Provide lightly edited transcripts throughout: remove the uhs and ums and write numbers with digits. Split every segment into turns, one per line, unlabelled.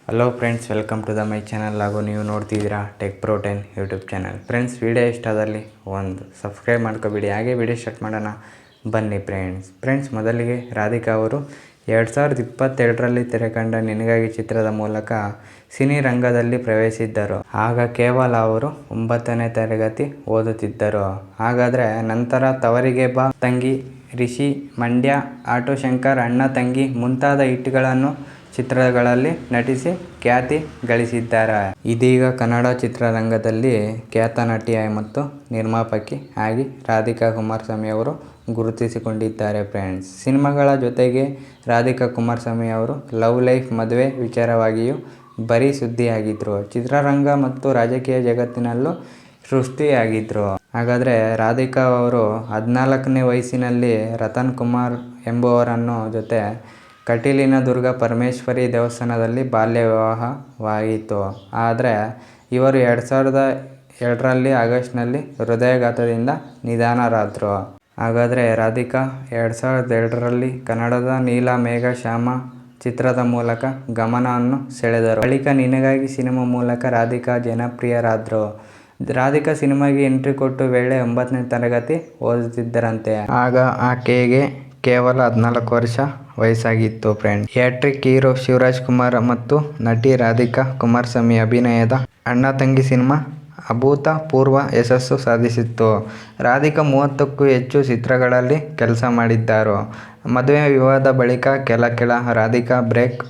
Hello friends, welcome to my channel. ಹಾಗೂ ನೀವು ನೋಡ್ತಿದ್ದೀರಾ tech pro 10 YouTube channel. Friends, video ಇಷ್ಟ ಆದಲ್ಲಿ ಒಂದು ಸಬ್ಸ್ಕ್ರೈಬ್ ಮಾಡ್ಕೊಬಿಡಿ. ಹಾಗೆ ವಿಡಿಯೋ ಸ್ಟಾರ್ಟ್ ಮಾಡೋಣ ಬನ್ನಿ ಫ್ರೆಂಡ್ಸ್. ಮೊದಲಿಗೆ ರಾಧಿಕಾ ಅವರು 2022ರಲ್ಲಿ ತೆರೆಕಂಡ ನಿನಗಾಗಿ ಚಿತ್ರದ ಮೂಲಕ ಸಿನಿ ರಂಗದಲ್ಲಿ ಪ್ರವೇಶಿಸಿದ್ದರು. ಆಗ ಕೇವಲ ಅವರು 9ನೇ ತರಗತಿ ಓದುತ್ತಿದ್ದರು. ಹಾಗಾದರೆ ನಂತರ ತವರಿಗೆ ಬಾ ತಂಗಿ, ರಿಷಿ, ಮಂಡ್ಯ, ಆಟೋ ಶಂಕರ್, ಅಣ್ಣ ತಂಗಿ ಮುಂತಾದ ಹಿಟ್ಗಳನ್ನು ಚಿತ್ರಗಳಲ್ಲಿ ನಟಿಸಿ ಖ್ಯಾತಿ ಗಳಿಸಿದ್ದಾರೆ. ಇದೀಗ ಕನ್ನಡ ಚಿತ್ರರಂಗದಲ್ಲಿ ಖ್ಯಾತ ನಟಿ ಮತ್ತು ನಿರ್ಮಾಪಕಿ ಆಗಿ ರಾಧಿಕಾ ಕುಮಾರಸ್ವಾಮಿ ಅವರು ಗುರುತಿಸಿಕೊಂಡಿದ್ದಾರೆ ಫ್ರೆಂಡ್ಸ್. ಸಿನಿಮಾಗಳ ಜೊತೆಗೆ ರಾಧಿಕಾ ಕುಮಾರಸ್ವಾಮಿ ಅವರು ಲವ್ ಲೈಫ್, ಮದುವೆ ವಿಚಾರವಾಗಿಯೂ ಬರೀ ಸುದ್ದಿಯಾಗಿದ್ದರು. ಚಿತ್ರರಂಗ ಮತ್ತು ರಾಜಕೀಯ ಜಗತ್ತಿನಲ್ಲೂ ಸೃಷ್ಟಿಯಾಗಿದ್ದರು. ಹಾಗಾದರೆ ರಾಧಿಕಾ ಅವರು 14ನೇ ವಯಸ್ಸಿನಲ್ಲಿ ರತನ್ ಕುಮಾರ್ ಎಂಬುವರನ್ನು ಜೊತೆ ಕಟೀಲಿನ ದುರ್ಗಾ ಪರಮೇಶ್ವರಿ ದೇವಸ್ಥಾನದಲ್ಲಿ ಬಾಲ್ಯ ವಿವಾಹವಾಯಿತು. ಆದರೆ ಇವರು 2002ರಲ್ಲಿ ಆಗಸ್ಟ್ನಲ್ಲಿ ಹೃದಯಾಘಾತದಿಂದ ನಿಧನರಾದರು. ಹಾಗಾದರೆ ರಾಧಿಕಾ 2002ರಲ್ಲಿ ಕನ್ನಡದ ನೀಲ ಮೇಘ ಶ್ಯಾಮ ಚಿತ್ರದ ಮೂಲಕ ಗಮನವನ್ನು ಸೆಳೆದರು. ಬಳಿಕ ನಿನಗಾಗಿ ಸಿನಿಮಾ ಮೂಲಕ ರಾಧಿಕಾ ಜನಪ್ರಿಯರಾದರು. ರಾಧಿಕಾ ಸಿನಿಮಾಗೆ ಎಂಟ್ರಿ ಕೊಟ್ಟ ವೇಳೆ 9ನೇ ತರಗತಿ ಓದುತ್ತಿದ್ದರಂತೆ. ಆಗ ಆಕೆಗೆ ಕೇವಲ 14 ವರ್ಷ ವಯಸ್ಸಾಗಿತ್ತು ಫ್ರೆಂಡ್ಸ್. ಹ್ಯಾಟ್ರಿಕ್ ಹೀರೋ ಶಿವರಾಜಕುಮಾರ್ ಮತ್ತು ನಟಿ ರಾಧಿಕಾ ಕುಮಾರಸ್ವಾಮಿ ಅಭಿನಯದ ಅಣ್ಣ ತಂಗಿ ಸಿನಿಮಾ ಅಭೂತಪೂರ್ವ ಯಶಸ್ಸು ಸಾಧಿಸಿತ್ತು. ರಾಧಿಕಾ 30ಕ್ಕೂ ಹೆಚ್ಚು ಚಿತ್ರಗಳಲ್ಲಿ ಕೆಲಸ ಮಾಡಿದ್ದರು. ಮದುವೆ ವಿವಾಹದ ಬಳಿಕ ಕೆಲ ರಾಧಿಕಾ ಬ್ರೇಕ್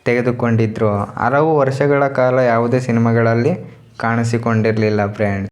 ತೆಗೆದುಕೊಂಡಿದ್ರು. ಹಲವು ವರ್ಷಗಳ ಕಾಲ ಯಾವುದೇ ಸಿನಿಮಾಗಳಲ್ಲಿ ಕಾಣಿಸಿಕೊಂಡಿರಲಿಲ್ಲ ಫ್ರೆಂಡ್ಸ್.